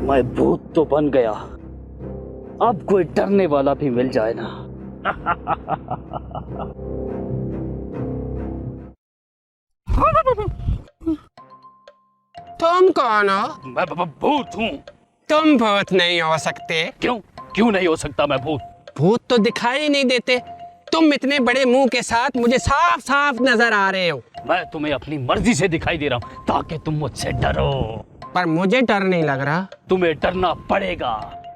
मैं भूत तो बन गया, अब कोई डरने वाला भी मिल जाए ना। तुम कौन हो? मैं भूत हूँ। तुम भूत नहीं हो सकते। क्यों क्यों नहीं हो सकता मैं भूत? भूत तो दिखाई नहीं देते, तुम इतने बड़े मुंह के साथ मुझे साफ साफ नजर आ रहे हो। मैं तुम्हें अपनी मर्जी से दिखाई दे रहा हूँ ताकि तुम मुझसे डरो। पर मुझे डर नहीं लग रहा। तुम्हें डरना पड़ेगा।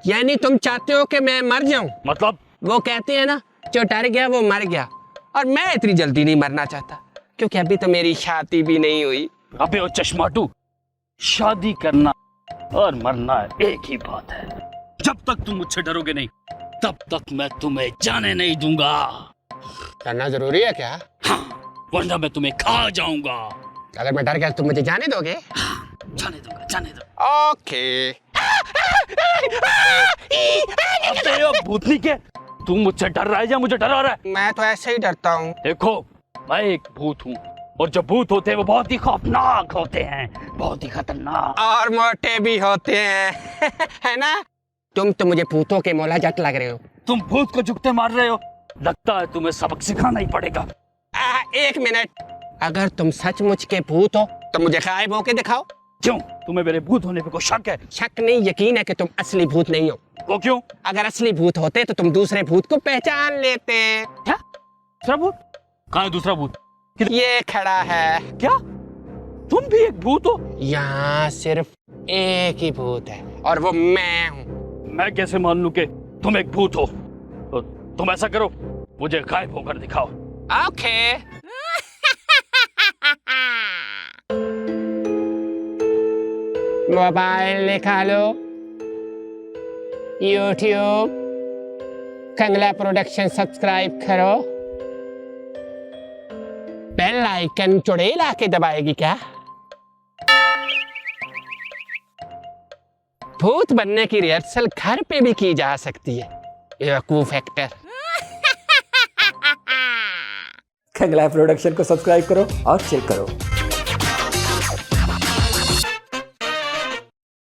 यानी तुम चाहते हो कि मैं मर जाऊं? मतलब? वो कहते हैं ना, जो डर गया वो मर गया, और मैं इतनी जल्दी नहीं मरना चाहता, क्योंकि अभी तो मेरी शादी भी नहीं हुई। अबे ओ चश्माटू, शादी करना और मरना एक ही बात है। जब तक तुम मुझसे डरोगे नहीं, तब तक मैं तुम्हें जाने नहीं दूंगा। डरना जरूरी है क्या? हाँ, वरना मैं तुम्हें खा जाऊंगा। अगर मैं डर गया तो तुम मुझे जाने दोगे? हाँ, जाने दूंगा, जाने दो। ओके। अबे ओ भूतनी के, तुम मुझसे डर रहा है या मुझे डरा रहा है? मैं तो ऐसे ही डरता हूँ। देखो, मैं एक भूत हूँ, और जो भूत होते हैं वो बहुत ही खौफनाक होते हैं, बहुत ही खतरनाक, और मोटे भी होते हैं। है ना? तुम तो मुझे भूतों के मोलाजट लग रहे हो। तुम भूत को झुकते मार रहे हो। लगता है तुम्हें सबक सिखाना ही पड़ेगा। एक मिनट, अगर तुम सचमुच के भूत हो तो मुझे गायब होके दिखाओ। क्यों, तुम्हें मेरे भूत होने पे कोई शक है? शक नहीं, यकीन है कि तुम असली भूत नहीं हो। वो क्यों? अगर असली भूत होते तो तुम दूसरे भूत को पहचान लेते। क्या? दूसरा भूत? कहाँ है दूसरा भूत? ये खड़ा है। क्या तुम भी एक भूत हो? यहाँ सिर्फ एक ही भूत है, और वो मैं हूँ। मैं कैसे मान लूं कि तुम एक भूत हो? तो तुम ऐसा करो, मुझे गायब होकर दिखाओ। ओके। मोबाइल निकालो, यूट्यूब कंगला प्रोडक्शन सब्सक्राइब करो, बेल आइकन चुड़ैल के दबाएगी क्या? भूत बनने की रिहर्सल घर पे भी की जा सकती है, बेवकूफ एक्टर। कंगला प्रोडक्शन को सब्सक्राइब करो और चिल करो।